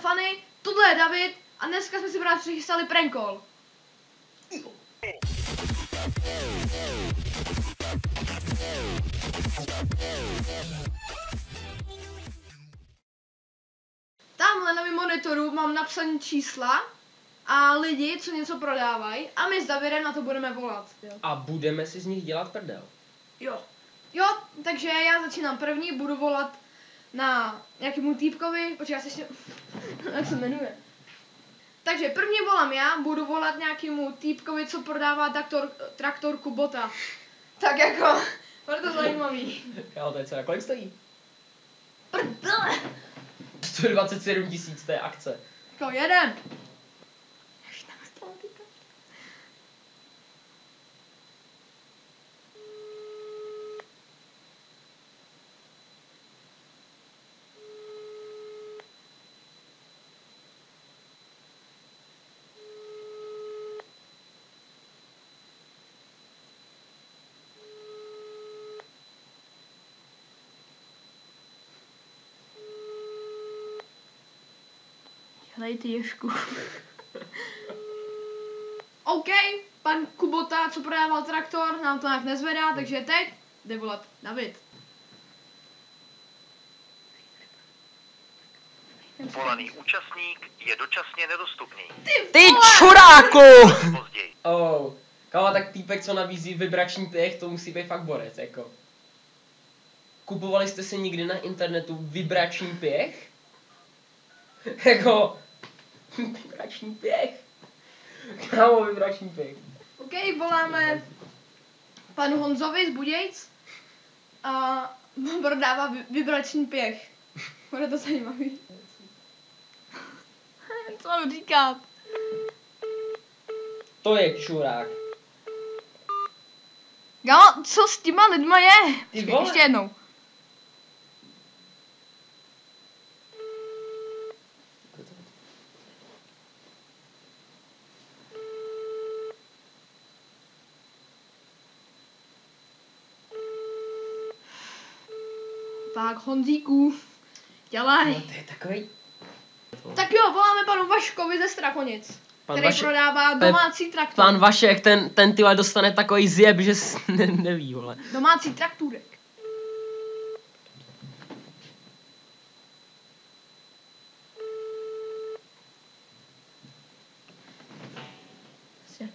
Fanny, tohle je David a dneska jsme si právě přichystali prank call. Tamhle na mém monitoru mám napsané čísla a lidi, co něco prodávají a my s Davidem na to budeme volat. Jo. A budeme si z nich dělat prdel. Jo, takže já začínám první, budu volat na nějakému týpkovi, počkej, já se ještě, jak se jmenuje. Takže první volám já, budu volat nějakému týpkovi, co prodává traktor Kubota. Tak jako, bude to zajímavý. Jo, to je co, kolik stojí? Prdele! 127 000, to je akce. Jako jeden. Hledej ty Ježku. OK, pan Kubota, co prodával traktor, nám to nějak nezvedá, takže teď jde volat David. Volaný účastník je dočasně nedostupný. Ty čuráku! Později. Oh, kámo, tak týpek, co nabízí vibrační pěch, to musí být fakt borec, jako. Kupovali jste si někdy na internetu vibrační pěch? Jako, vibrační pěch. Kámo, vibrační pěch. OK, voláme panu Honzovi z Budějc a prodává vibrační pěch. Bude to zajímavý. Co mám říkat? To je čurák. Gámo, co s těma lidma je? Ty vole. Ještě jednou. Tak, Honzíku, dělej. No, to je takový. Tak jo, voláme panu Vaškovi ze Strakonic, který Vašek, prodává domácí traktor. Pan Vašek, ten tyhle dostane takový zjeb, že neví, vole. Domácí traktůrek.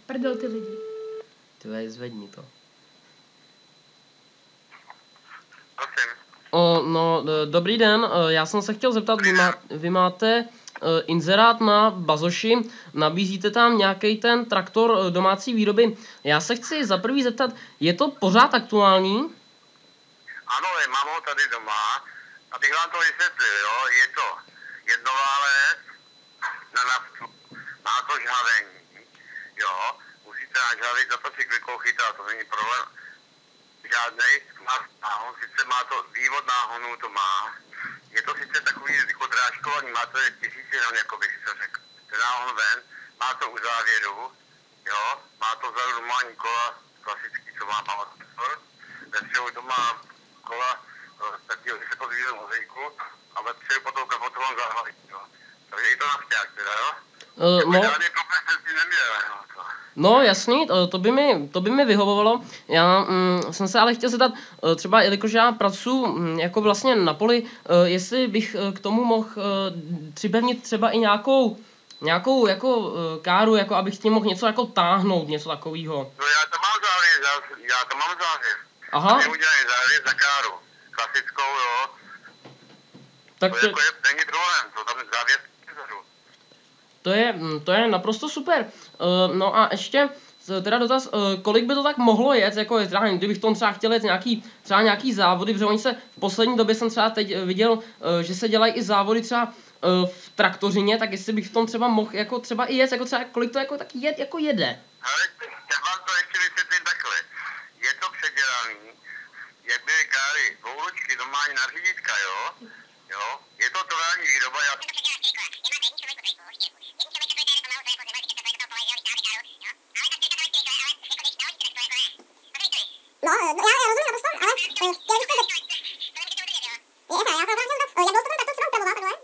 Prdel ty lidi. Ty vole, zvedni to. Prosím. No, dobrý den, já jsem se chtěl zeptat, vy máte inzerát na Bazoši, nabízíte tam nějaký ten traktor domácí výroby. Já se chci za prvý zeptat, je to pořád aktuální? Ano, mám ho tady doma. Abych vám to vysvětlil, jo. Je to jednoválec na naftu. Má to žhavení, jo. Musíte nažhavit, za to si klikou chytá, to není problém. Žádnej, má náhon, sice má to vývod náhonu, to má. Je to sice takový jako drážkovaný, má to 1000 jenom, jako bych se řekl. Ten náhon ven, má to u závěru, jo, má to vzadu normální kola, klasický, co má motor. Ve středu to má kola, takového, že se to vyvíjí mozaiku, a ve středu potom kapotu mám záhlavit, jo. Takže i to nafťák teda, jo. No. Žádný problém jsem si neměl, jo. No jasný, to by mi vyhovovalo. Já jsem se ale chtěl zeptat, třeba jelikož já pracuji jako vlastně na poli, jestli bych k tomu mohl připevnit třeba i nějakou jako káru, jako abych s tím mohl něco jako táhnout, něco takového. No já to mám závěr, já to mám závěr. Aha. My udělají závěr za káru, klasickou, jo. Tak to jako není problém, to tam závěr vzadu. To je naprosto super. No a ještě teda dotaz, kolik by to tak mohlo jet, jako kdybych tom třeba chtěl jet nějaký závody, protože oni se v poslední době jsem třeba teď viděl, že se dělají i závody třeba v traktořině, tak jestli bych v tom třeba mohl jako třeba i jet, jako třeba kolik to jako tak jako jede. Ale já vám to ještě vysvětlím takhle. Je to předělaný, jak byly káry, dvouručky, normální na řidička, jo? Jo? Je to tovární výroba, já... No, já rozumím naprosto, ale chtěl bych se zeptat. Já jsem jak byl to tak, co se tam upravoval, takhle?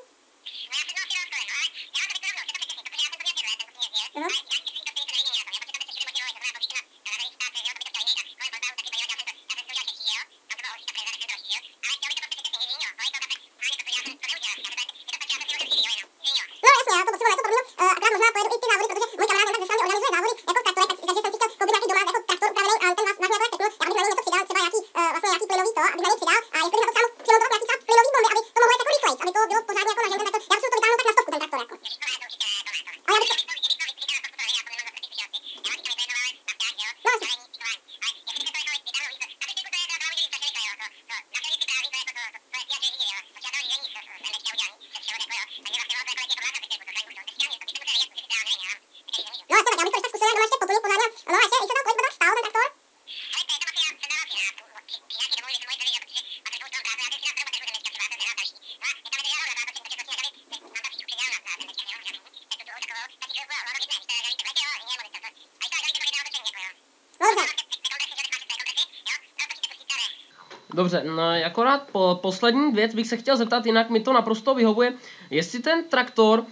Dobře, no akorát poslední věc bych se chtěl zeptat, jinak mi to naprosto vyhovuje, jestli ten traktor,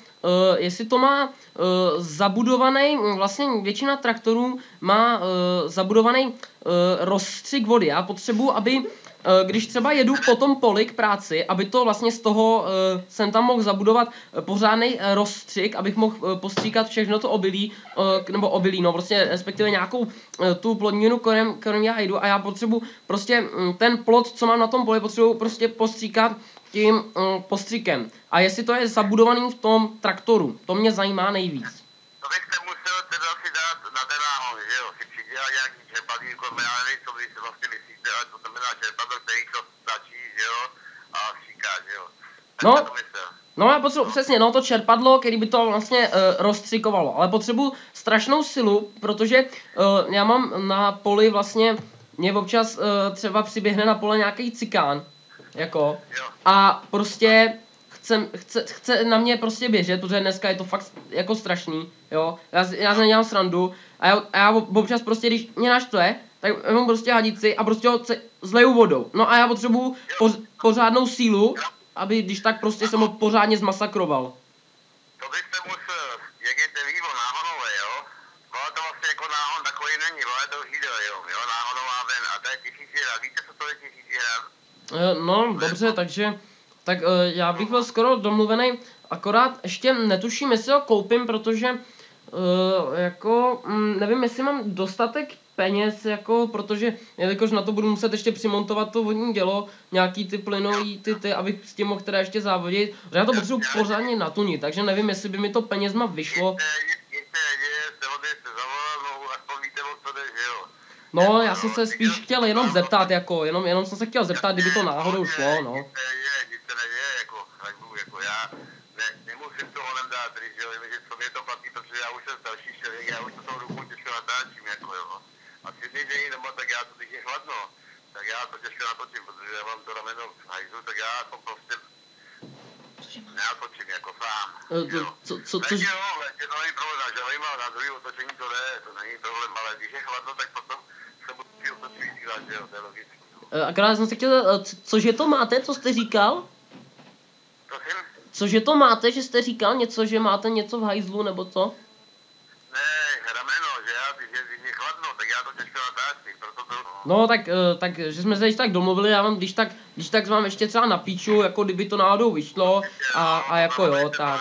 jestli to má zabudovaný, vlastně většina traktorů má zabudovaný rozstřik vody. Já potřebuji, aby když třeba jedu po tom poli k práci, aby to vlastně z toho jsem tam mohl zabudovat pořádný rozstřik, abych mohl postříkat všechno to obilí, nebo obilí, no prostě respektive nějakou tu plodninu, kterým já jdu, a já potřebuji prostě ten plod, co mám na tom poli, potřebuji prostě postříkat tím postřikem. A jestli to je zabudovaný v tom traktoru, to mě zajímá nejvíc. To byste musel teda si dát na ten náhon, že jo, si přidělat nějaký čerpadlíko, já nevím, co vy si vlastně myslíte, ale to znamená čerpadlo, který to stačí, že jo, a stříká, že jo. Tak No. to myslel. No já potřebuji, přesně, no to čerpadlo, který by to vlastně rozstřikovalo, ale potřebuji strašnou silu, protože já mám na poli vlastně, mě občas třeba přiběhne na pole nějaký cikán, jako, Jo. a prostě chce na mě prostě běžet, protože dneska je to fakt jako strašný, jo, já se nedělám srandu a já občas prostě, když mě naštve, tak mám prostě hadici a prostě ho zleju vodou, no a já potřebuji pořádnou sílu, aby když tak prostě jsem ho pořádně zmasakroval. To byste musel, jak je ten vývoj náhonové, jo, ale to vlastně jako náhon takový není, ale to už jde, jo, náhonová ven, a to je 1000 hran, víte, co to je 1000 hran? No, dobře, takže tak já bych byl skoro domluvený, akorát ještě netuším, jestli ho koupím, protože jako nevím, jestli mám dostatek peněz, jako, protože jelikož na to budu muset ještě přimontovat to vodní dělo, nějaký ty plynový, ty, abych s tím mohl teda ještě závodit, že já to potřebuji pořádně natunit, takže nevím, jestli by mi to penězma vyšlo. No, já jsem se spíš chtěl jenom zeptat, jako, jenom jsem se chtěl zeptat, kdyby to náhodou šlo, no. Nemusím to honem dát, že jo, že co mě to platí, protože já už jsem starší člověk, já už to tou rukou těžko natáčím, jako jo. A si dej, nebo tak já to, když je chladno, tak já to těžko natočím, protože já mám to rameno v hajzlu, tak já to prostě neatočím jako sám. Takže jo, letě to není problém, že ale na druhý otočení to jde, to není problém, ale když je chladno, tak potom se musí otočit víckrát, že jo, to je logické. Akorát jsem se chtěl, cože to máte, co jste říkal? Prosím? Cože to máte, že jste říkal něco, že máte něco v hajzlu, nebo co? Ne, rameno, že já, když je chladno, tak já to těžko natáčím, proto to... No, tak že jsme se již tak domluvili, já vám když tak vám ještě třeba napíču, jako kdyby to náhodou vyšlo, a jako jo, tak.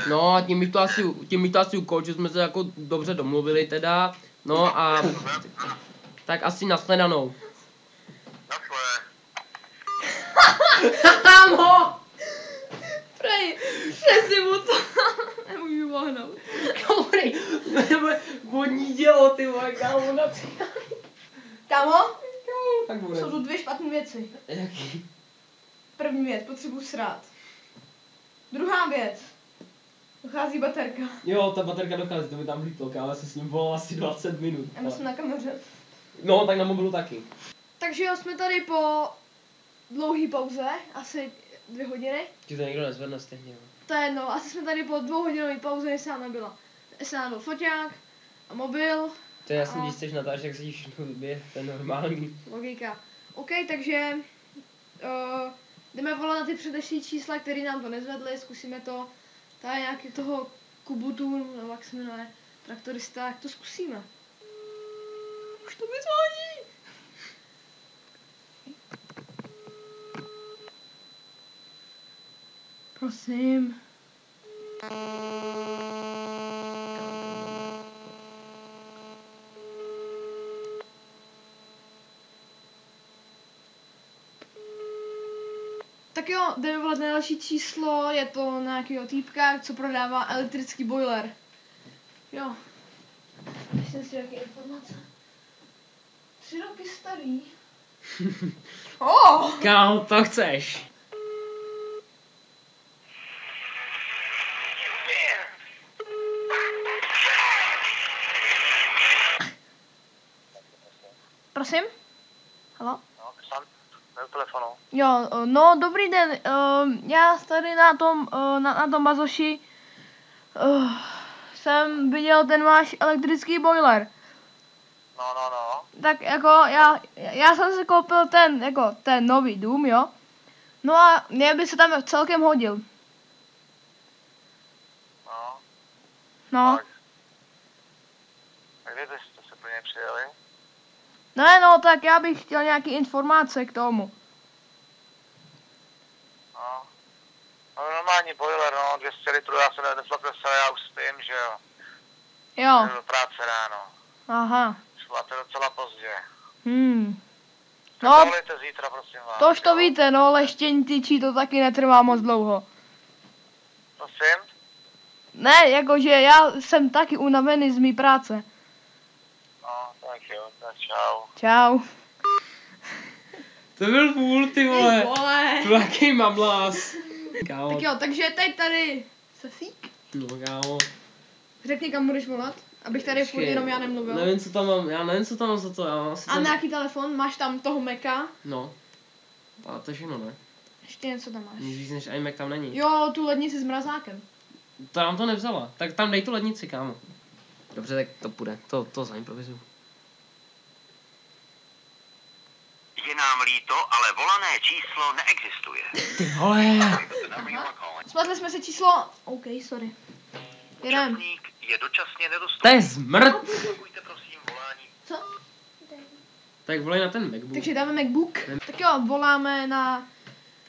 No a tím bych to asi ukončil, že jsme se jako dobře domluvili teda, no a tak asi nashledanou. Kámo! Prej, přesně mu to nemůžu vohnout. Dobrý, vodní dělo, ty vole, kámo, Kámo? tak bude. Jsou tu dvě špatné věci. Jaký? První věc, potřebuji srát. Druhá věc, dochází baterka. Jo, ta baterka dochází, to by tam hlídlo, kámo, já se s ním volal asi 20 minut. Já jsem na kameře. No, tak na mobilu taky. Takže jo, jsme tady po dlouhý pauze, asi 2 hodiny. Ti to někdo nezvedne stejně, jo. To je jedno, asi jsme tady po 2hodinové pauze, než se nám byl foťák a mobil. To je jasný, když chceš natáčet, jak se ti všechno vybije, to je normální. Logika. OK, takže jdeme volat na ty předešlý čísla, které nám to nezvedly, zkusíme to. Tady nějaký toho Kubutu, nebo jak se jmenuje, traktorista, jak to zkusíme. Už to vyzvání! Prosím. Tak jo, jdeme volat na další číslo, je to nějakého týpka, co prodává elektrický boiler. Jo. Myslím si, jaké informace. 3 roky starý. Oh! Kámo, to chceš. Prosím? Haló? No, sám na telefonu. Jo, no dobrý den, já tady na tom bazoši jsem viděl ten váš elektrický boiler. No. Tak jako já jsem si koupil ten nový dům, jo. No a mě by se tam celkem hodil. No. Tak kdy jste se pro něj přijeli? No, tak já bych chtěl nějaký informace k tomu. No normální boiler, no, 200 litrů, já se nezaplatil se, já už spím, že jo. Jo. Jdu do práce ráno. Aha. Šláte docela pozdě. No, Zavolejte zítra, prosím vás. to už to víte, no, leštění tyčí to taky netrvá moc dlouho. Prosím? Ne, jakože já jsem taky unavený z mý práce. No, tak jo, tak čau. Čau. To byl půl, ty vole. Vole. To jaký mamlás. Kámo. Tak jo, takže teď tady Sasík. No kámo. Řekni, kam budeš volat, abych tady furt jenom já nemluvil. Nevím, co tam mám, já nevím, co tam mám za to, já asi A tam... nějaký telefon, máš tam toho Maca? No. A to je všechno, ne? Ještě něco tam máš. Nic víc než iMac tam není. Jo, tu lednici s mrazákem. To nám to nevzala. Tak tam dej tu lednici, kámo. Dobře, tak to půjde. To zaimprovizuju. Je nám líto, ale volané číslo neexistuje. Ty vole. Spletli jsme si číslo. OK, sorry. Jedem. Účastník je dočasně To nedostupný. je zmrt. Opakujte prosím volání. Co? Tak volej na ten MacBook. Takže dáme MacBook. Tak jo, voláme na...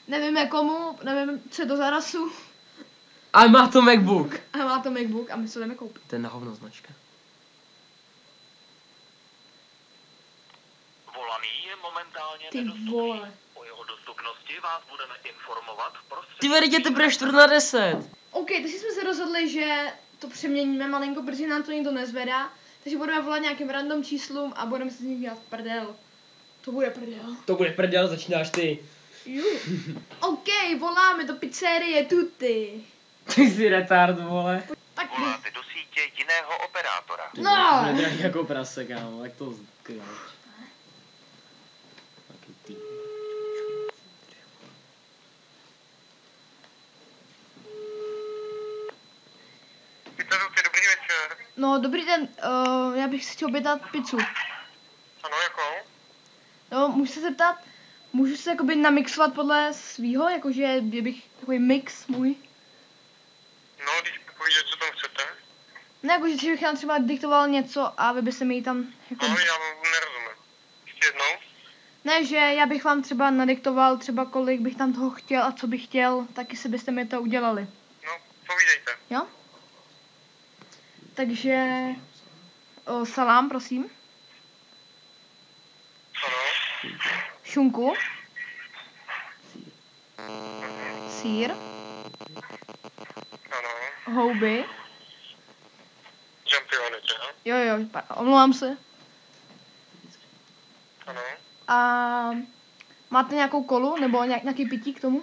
Nevíme komu, nevím, co je to za rasu. A má to MacBook. A má to MacBook a my se jdeme koupit. To je na hovno značka. Volaný je momentálně Ty nedostupný. vole. O jeho dostupnosti vás budeme informovat Ty vedě teprve 9:45. OK, takže jsme se rozhodli, že to přeměníme malinko, protože nám to nikdo nezvedá. Takže budeme volat nějakým random číslům a budeme se z nich dělat prdel. To bude prdel. To bude prdel, začínáš ty. OK, voláme do pizzerie Tutti. Ty jsi retard, vole. Tak Voláte do sítě jiného operátora. No. To bude drahý jako prase, kámo, jak to zkráč. Taky ty. Dobrý večer. No, dobrý den, já bych si chtěl objednat pizzu. Ano, jakou? No, můžu se zeptat, můžu se jakoby namixovat podle svýho, jakože je bych takový mix můj? No, když povíte, co tam chcete. Ne, jakože že bych nám třeba diktoval něco a vy byste mi ji tam jako... No, já vám nerozumím. Ještě jednou? Ne, že já bych vám třeba nadiktoval třeba kolik bych tam toho chtěl a co bych chtěl, taky si byste mi to udělali. No, povídejte. Jo? Takže... salám, prosím. Ano. Šunku. Sýr. Ano. Houby. Žampiony, že? Jo, omlouvám se. Ano. A máte nějakou kolu nebo nějaký pití k tomu?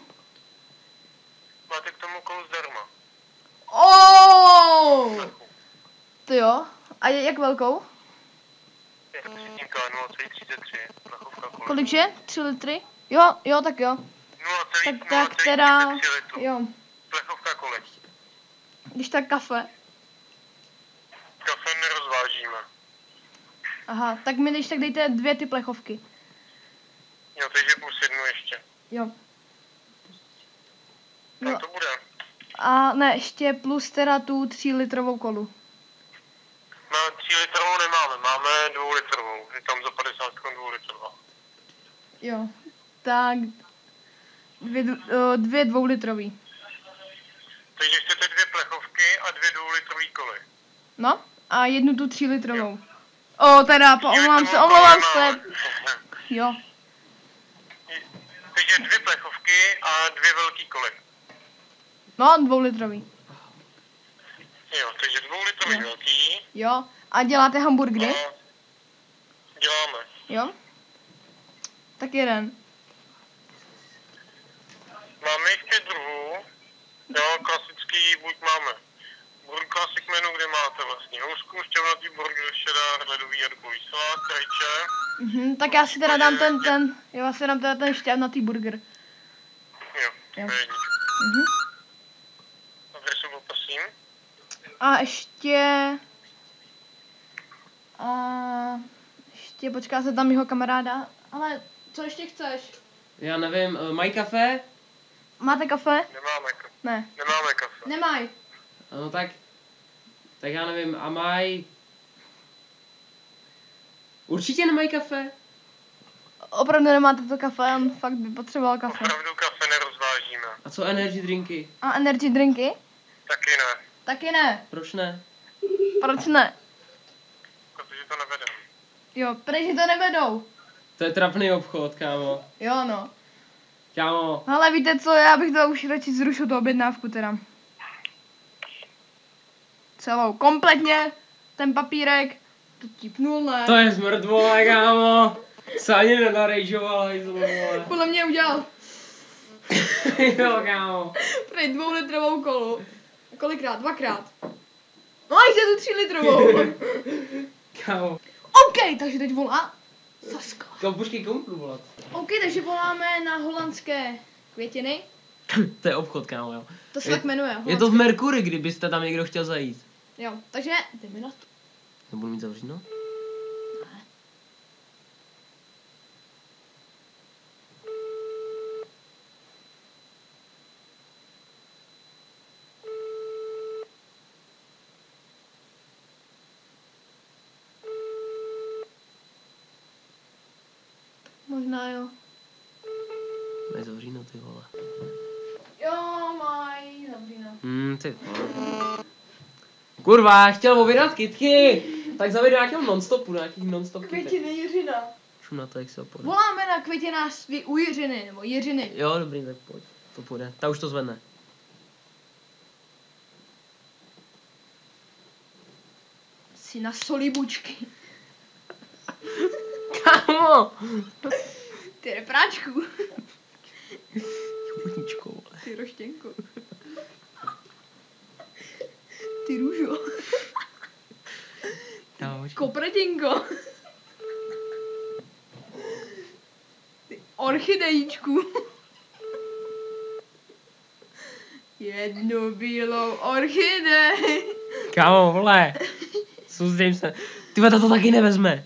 Máte k tomu kolu zdarma. Oh! To jo. A jak velkou? Je to třetinka 0,33. Plechovka kolik? Kolikže? 3 litry? Jo, tak jo. 0,33 Tak teda, litrů. jo. Plechovka kolik? Když tak kafe. Kafe nerozvážíme. Aha, tak mi když tak dejte 2 ty plechovky. Jo, takže plus jednu ještě. Jo. No No, to bude. a ne, ještě plus teda tu 3 litrovou kolu. No, 3 litrovou nemáme, máme 2 litrovou. Je tam za 50 korun 2 litrová. Jo. Tak 2 dvoulitrový. Takže chcete 2 plechovky a 2 2litrový koly. No, a jednu tu 3 litrovou. Teda, omlouvám se. Jo. Takže 2 plechovky a 2 velký koly. No, 2 litrový. Jo, takže 2 litrový Jo. velký. Jo. A děláte hamburgery? A děláme. Jo. Tak jeden. Máme jich 5 druhů. Jo, klasický buď máme Classic menu, kde máte vlastně housku, šťavnatý burger, cheddar, ledový a dubový salát, krajče. Tak já si teda dám já si dám teda ten šťavnatý burger. Jo, Jo. to je jednička. Mhm. Adresu poprosím. A ještě... Tě počká se tam jeho kamaráda. Ale co ještě chceš? Já nevím, mají kafe? Máte kafe? Nemáme kafe. Ne. Nemáme kafe. Nemaj. No tak já nevím, a mají... Určitě nemají kafe? Opravdu nemáte to kafe, on fakt by potřeboval kafe. Opravdu kafe nerozvážíme. A co energy drinky? A energy drinky? Taky ne, Taky ne. Proč ne? Proč ne? protože to nevedem. Jo, protože to nevedou. To je trapný obchod, kámo. Jo, no. Kámo, Ale víte co, já bych to už radši zrušil tu objednávku teda. Celou, kompletně, ten papírek, to tipnul, ne? to je zmrtvole, kámo. Se ani nenarejžoval, hejzlo, vole. Podle mě udělal Jo, kámo. prej 2litrovou kolu. Kolikrát? 2krát. No a ještě tu 3litrovou. Kámo. OK, takže teď volá Saska. Kámo, počkej, komu budu volat? OK, takže voláme na holandské květiny. To je obchod, kámo, jo. To se tak jmenuje. Je to v Mercury, kdybyste tam někdo chtěl zajít. Jo, takže jdeme na to. Nebudu mít zavříno? Možná jo. Mají zavříno, ty vole. Jo, mají zavříno. Ty vole. Kurva, chtěl objednat kytky. Tak zavedu nějakého non-stopu, nějakých non-stop kytek. Květiny Jiřina. Šum na to, jak se opojde. Voláme na květinářství u Jiřiny, nebo Jiřiny. Jo, dobrý, tak pojď. To půjde. Ta už to zvedne. Si na solibučky. Kámo! Ty repráčku. Juníčko, vole. Ty roštěnko. Ty růžo. Kámo, počkej. Kopretinko. Ty orchidejíčku. Jednu bílou orchidej. Kámo, vole. Soustředím se. Ty vole, ta to taky nevezme.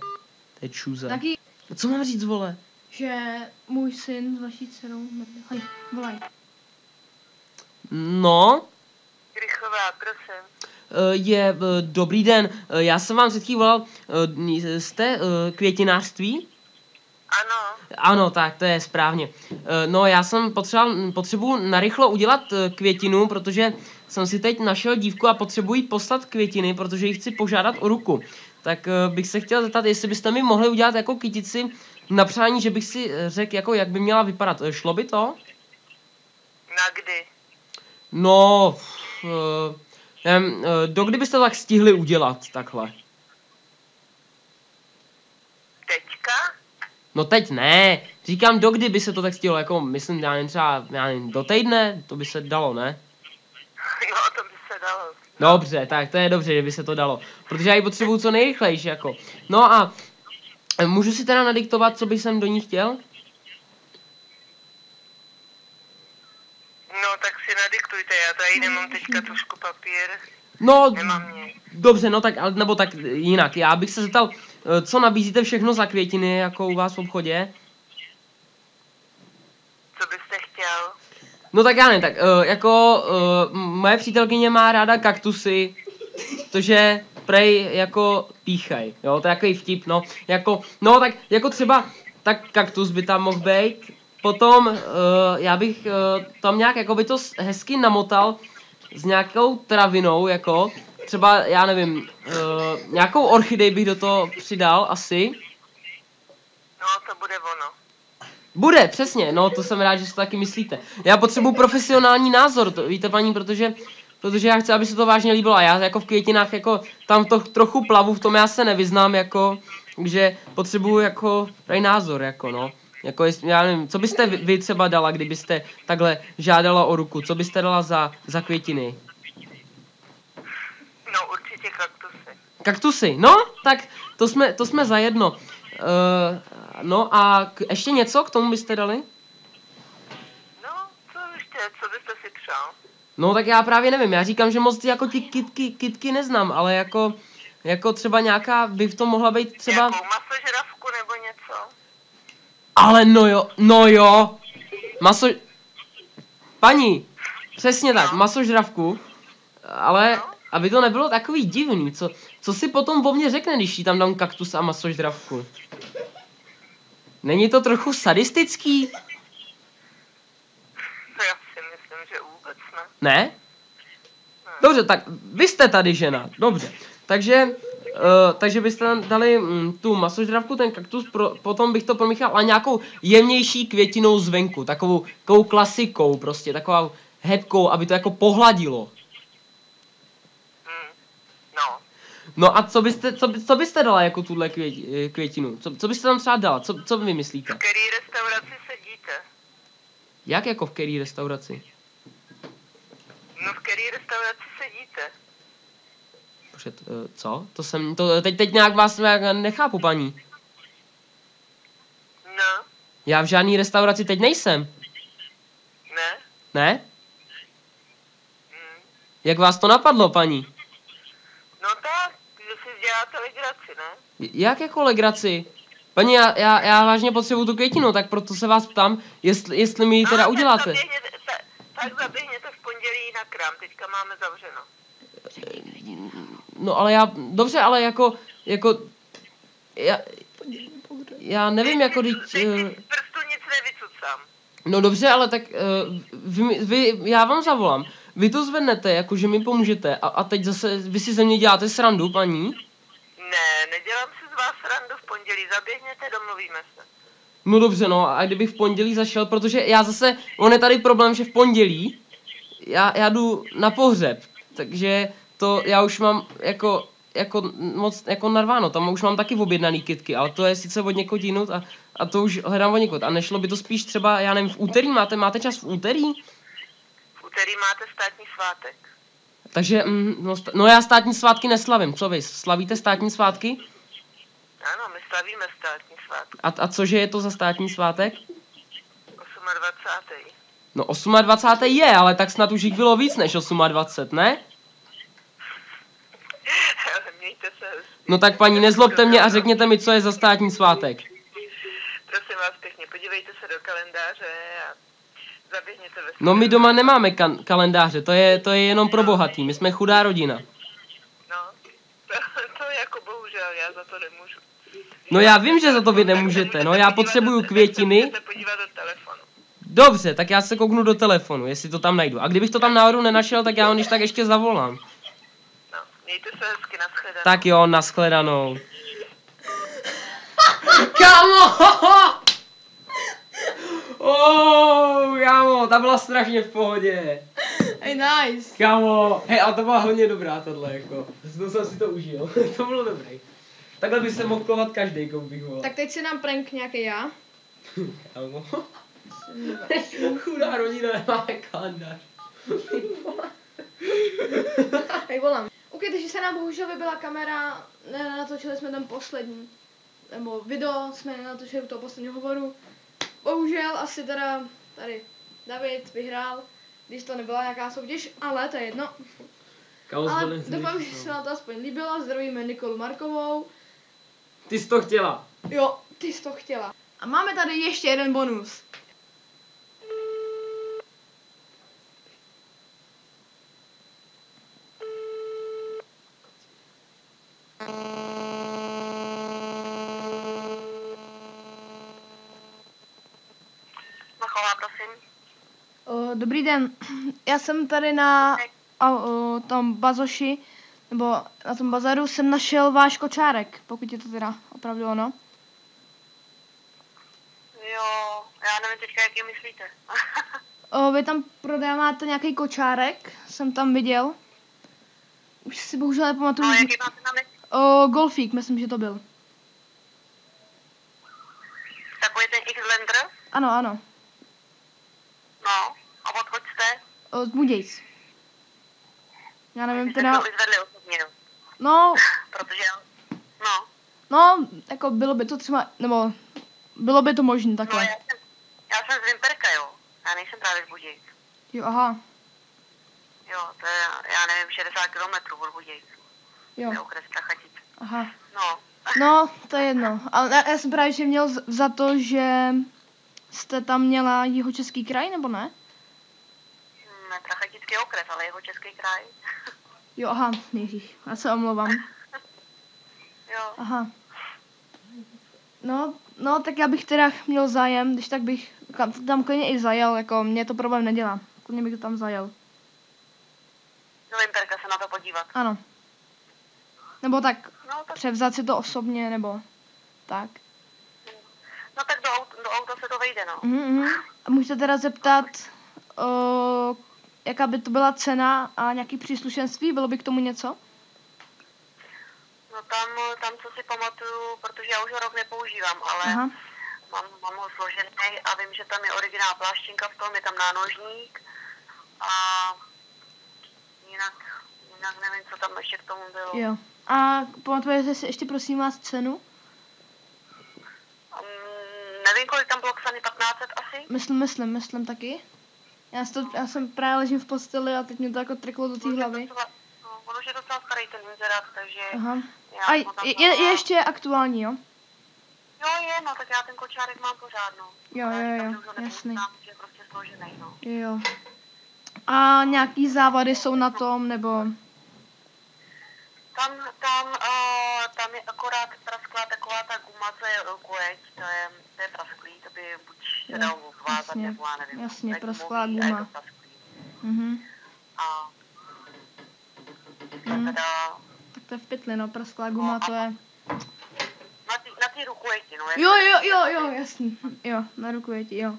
To je čůza. Taky, Co mám říct, vole? že můj syn s vaší dcerou, hej, volaj. No, Krychová, prosím. dobrý den. Já jsem vám před chvílí volal. Jste květinářství? Ano, Ano, tak to je správně. No, já jsem potřebuji narychlo udělat květinu, protože jsem si teď našel dívku a potřebuji poslat květiny, protože ji chci požádat o ruku. Tak bych se chtěl zeptat, jestli byste mi mohli udělat jako kytici na přání, že bych si řekl, jako, jak by měla vypadat. Šlo by to? na kdy? No, nevím, dokdy byste to tak stihli udělat, takhle? Teďka? No teď ne, říkám, dokdy by se to tak stihlo, jako myslím, já nevím, třeba, já nevím, do týdne, to by se dalo, ne? Jo, to by se dalo. Dobře, tak to je dobře, že by se to dalo, protože já ji potřebuju co nejrychlejší, jako. No a můžu si teda nadiktovat, co bych jsem do ní chtěl? No, tak si nadiktujte, já tady nemám teďka tušku papír. No, Nemám nic. dobře, no tak, nebo tak jinak, já bych se zeptal, co nabízíte všechno za květiny, jako u vás v obchodě? Co byste chtěl? No tak já nevím, tak moje přítelkyně má ráda kaktusy, protože prej jako píchaj, jo, to je takový vtip, no, jako, no tak jako třeba, tak kaktus by tam mohl být, potom já bych tam nějak jako by to hezky namotal s nějakou travinou, jako, třeba, já nevím, nějakou orchidej bych do toho přidal asi. No, to bude ono. Bude, přesně, no to jsem rád, že si to taky myslíte. Já potřebuji profesionální názor, to, víte paní, protože já chci, aby se to vážně líbilo a já jako v květinách jako tam to trochu plavu, v tom já se nevyznám jako, že potřebuji jako právě názor, jako no. Jako já nevím, co byste vy třeba dala, kdybyste takhle žádala o ruku, co byste dala za květiny? No, určitě kaktusy. Kaktusy, no, tak to jsme zajedno. No a ještě něco k tomu byste dali? No, co ještě, co byste si přál? No tak já právě nevím, já říkám, že moc jako ty kytky neznám, ale jako třeba nějaká by v tom mohla být třeba... Nějakou masožravku Ale no jo. Maso... Paní, přesně tak, masožravku. Ale aby to nebylo takový divný, co si potom o mně řekne, když jí tam dám kaktus a masožravku? Není to trochu sadistický? Já si myslím, že vůbec ne. Ne? Dobře, tak vy jste tady žena, dobře. Takže byste tam dali tu masožravku, ten kaktus, potom bych to promíchal a nějakou jemnější květinou zvenku, takovou klasikou prostě, takovou hebkou, aby to jako pohladilo. No. No a co byste dala jako tuhle květinu? Co byste tam třeba dala? Co vy myslíte? V který restauraci sedíte? Jak jako v který restauraci? No v který restauraci sedíte? Co? Teď nějak vás nechápu, paní. No. Já v žádný restauraci teď nejsem. Ne? Ne? Jak vás to napadlo, paní? No tak, že si děláte legraci, ne? Jak jako legraci? Paní, já vážně potřebuju tu květinu, tak proto se vás ptám, jestli mi ji teda uděláte. Tak zaběhněte v pondělí na krám, teďka máme zavřeno. No ale dobře, ale já nevím, jako teď... Prstu nic nevycucám. No dobře, ale tak já vám zavolám. Vy to zvednete, jako že mi pomůžete a teď zase vy si ze mě děláte srandu, paní? Ne, nedělám si z vás srandu v pondělí, zaběhněte, domluvíme se. No dobře, no a kdybych v pondělí zašel, protože já zase, on je tady problém, že v pondělí já jdu na pohřeb, takže to já už mám jako moc jako narváno, tam už mám taky objednaný kytky, ale to je sice od někud jinut a to už hledám od někud. A nešlo by to spíš třeba, já nevím, v úterý, máte čas v úterý? V úterý máte státní svátek. Takže, no já státní svátky neslavím, co vy, slavíte státní svátky? Ano, my slavíme státní svátek. A cože je to za státní svátek? 28. No 28. je, ale tak snad už jich bylo víc než 28, ne? Mějte se hezky. No tak paní, nezlobte mě a řekněte mi, co je za státní svátek. Prosím vás pěkně, podívejte se do kalendáře a zaběhněte ve No my doma nemáme kalendáře, to je jenom pro bohatý, my jsme chudá rodina. No, to jako bohužel, já za to nemůžu. No já vím, že za to vy nemůžete, no já potřebuju květiny. Můžete podívat do telefonu. Dobře, tak já se kouknu do telefonu, jestli to tam najdu. A kdybych to tam náhodou nenašel, tak já ho když tak ještě zavolám. No, mějte se hezky, nashledanou. Tak jo, nashledanou. Kámo! Kámo, ta byla strašně v pohodě. Hey, nice. Kámo, hej, ale to byla hodně dobrá tohle, jako. To jsem si to užil, to bylo dobrý. Takhle by se mohl chovat každý, komu bych volal. Tak teď si nám prank nějaký já. Kámo. Chudá rodina nemá kalendář. Hej, volám. OK, takže se nám bohužel vybila kamera, natočili jsme ten poslední, nebo video jsme natočili u toho posledního hovoru. Bohužel asi teda tady David vyhrál, když to nebyla nějaká soutěž, ale to je jedno. Ale doufám, že se nám to aspoň líbilo, zdravíme Nikolu Markovou. Ty jsi to chtěla. Jo, ty jsi to chtěla. A máme tady ještě jeden bonus. Machová, prosím. Dobrý den, já jsem tady na tom bazoši, nebo na tom bazaru jsem našel váš kočárek, pokud je to teda opravdu ono. Jo, já nevím teďka, jaký myslíte. Vy tam prodáváte nějaký kočárek, jsem tam viděl. Už si bohužel nepamatuju. No, jaký máte na mysli? Golfík, myslím, že to byl. Takový ten X-Lander? Ano, ano. No, a odkud jste? Z Budějc. Já nevím Jste teda... to vyzvedli osobně, no. No, Protože, no, no, jako bylo by to třeba, nebo bylo by to možné no takhle. já jsem z Vimperka, jo. Já nejsem právě z Budějc. Jo, aha, Jo, to je, já nevím, 60 kilometrů od Budějců. To je jo, okres Prachatic. aha. No, No, to je jedno. Ale já jsem právě že měl za to, že jste tam měla Jihočeský kraj, nebo ne? Ne, Prachatický okres, ale jeho český kraj. Jo, aha, ježíš, já se omlouvám. Jo. Aha. No, tak já bych teda měl zájem, když tak bych tam klidně i zajel, jako mě to problém nedělá. Klidně bych to tam zajel. Do Vimperka se na to podívat. Ano. Nebo tak No tak, převzat si to osobně, nebo tak. no, tak do auta se to vejde, no. A můžu se teda zeptat, jaká by to byla cena a nějaký příslušenství, bylo by k tomu něco? No tam co si pamatuju, protože já už ho rok nepoužívám, ale Aha. mám ho složený a vím, že tam je originál pláštěnka v tom, je tam nánožník a jinak nevím, co tam ještě k tomu bylo. Jo. A pamatujete si ještě prosím vás cenu? Nevím, kolik tam bylo psaný, 1500 asi? Myslím taky. Já jsem právě ležím v posteli a teď mě to jako trklo do té hlavy. Ono už je docela starý ten inzerát, takže Aha. já A ho tam je dala. ještě aktuální, jo? Jo, je, no, tak já ten kočárek mám pořád, no. Jo, Já jo, říkám, jo, že už ho jasný. nepoužívám, že je prostě složený, no. Jo. A nějaký závady jsou na tom, nebo... Tam je akorát prasklá taková ta guma, co je kueť, to je prasklý, to by buď se Jo, dalo ukvázat, jasně, nebo já nevím. jasně, to je prasklá gumový a je guma. to prasklý. Mhm. A Mhm. teda Tak to je v pytli, no, prasklá guma, to je... na té rukujeti, no. Jo, jasný. Jo, na ruku je ti, jo.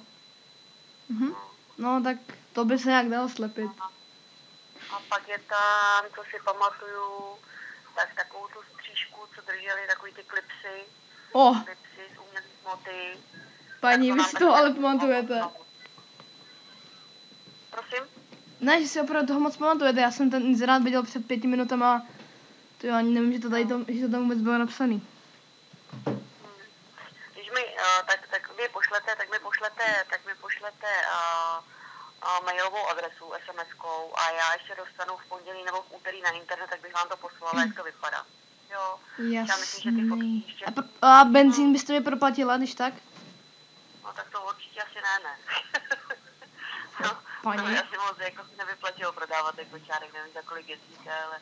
Mhm. No, tak to by se nějak dalo slepit. A pak je tam, co si pamatuju, tak takovou tu střížku, co drželi, takový ty klipsy z umělý hmoty. Paní, Tak vy nám si toho taky ale tak- pamatujete. Prosím? Ne, že si opravdu toho moc pamatujete, já jsem ten inzerát viděl před 5 minutama a to jo, ani nevím, že to tam vůbec bylo napsaný. Když mi, tak mi pošlete mailovou adresu, SMS-kou a já ještě dostanu v pondělí nebo v úterý na internet, tak bych vám to poslala, jak to vypadá. Jo. Já myslím, že ty fotky Jasný. ještě... A benzín byste mi proplatila, když tak? No tak to určitě asi ne. No, Paní. to by asi moc jako si nevyplatilo prodávat jako čárek, nevím za kolik jezdíte, ale...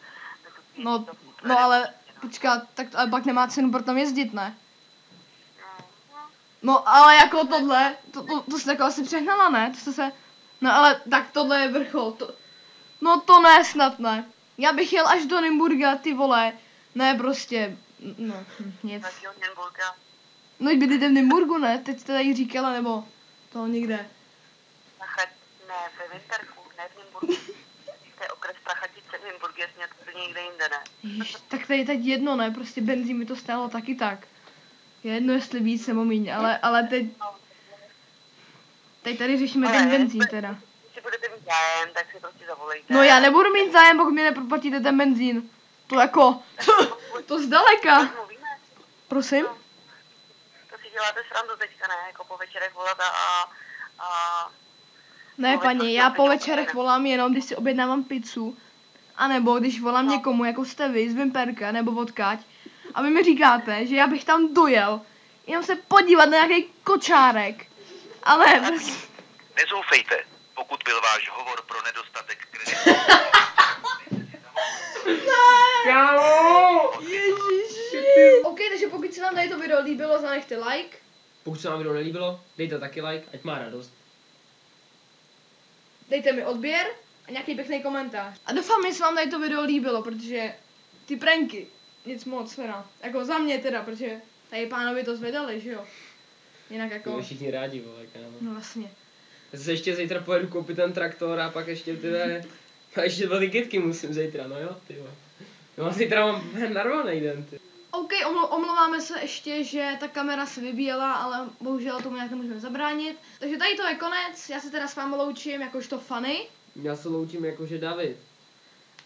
No ale, počkat, tak ale pak nemá cenu pro tam jezdit, ne? No ale jako tohle, to jste jako asi přehnala, ne? To jste se... No ale tak tohle je vrchol, no to ne, snad ne. Já bych jel až do Nymburka, ty vole. Ne, prostě, no, nic. Takýho Nymburka. No i bydlíte v Nymburku, ne? Teď jste tady říkala, nebo to někde. Ne, ve Vimperku, ne v Nymburku. To je okres Prachatice, Nymburk je smět úplně někde jinde, ne? Jež, tak tady teď jedno, ne? Prostě benzín mi to stálo taky tak. Je jedno, jestli víc nebo míň, ale teď tady řešíme ten benzín teda. Když budete mít zájem, tak si prostě zavolejte. No já nebudu mít zájem, pokud mi neproplatíte ten benzín. To jako, to zdaleka. Tak mluvíme. Prosím? To si děláte srandu teďka, ne? Jako po večerech volat a Ne, paní, já po večerech volám jenom, když si objednávám pizzu. A nebo když volám někomu, jako jste vy, z Vimperka, nebo odkáď. A vy mi říkáte, že já bych tam dojel, jenom se podívat na nějaký kočárek. Ale... Nezoufejte, pokud byl váš hovor pro nedostatek kreditu. Ježiši. OK, takže pokud se vám tady to video líbilo, zanechte like. Pokud se vám video nelíbilo, dejte taky like, ať má radost. Dejte mi odběr a nějaký pěkný komentář. A doufám, že se vám tady to video líbilo, protože ty pranky, nic moc, teda. Jako za mě teda, protože tady pánovi to zvedali, že jo. Jinak jako... Jsme všichni rádi, vole, kámo. No vlastně. Já se ještě zítra pojedu koupit ten traktor a pak ještě a ještě 2 tiketky musím zítra, no jo, ty vole. No zítra mám narvaný den, ty. OK, omlouváme se ještě, že ta kamera se vybíjela, ale bohužel tomu nějak nemůžeme zabránit. Takže tady to je konec, já se teda s vámi loučím jakožto Fanny. Já se loučím jakože David.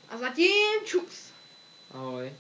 A zatím čus. Ahoj.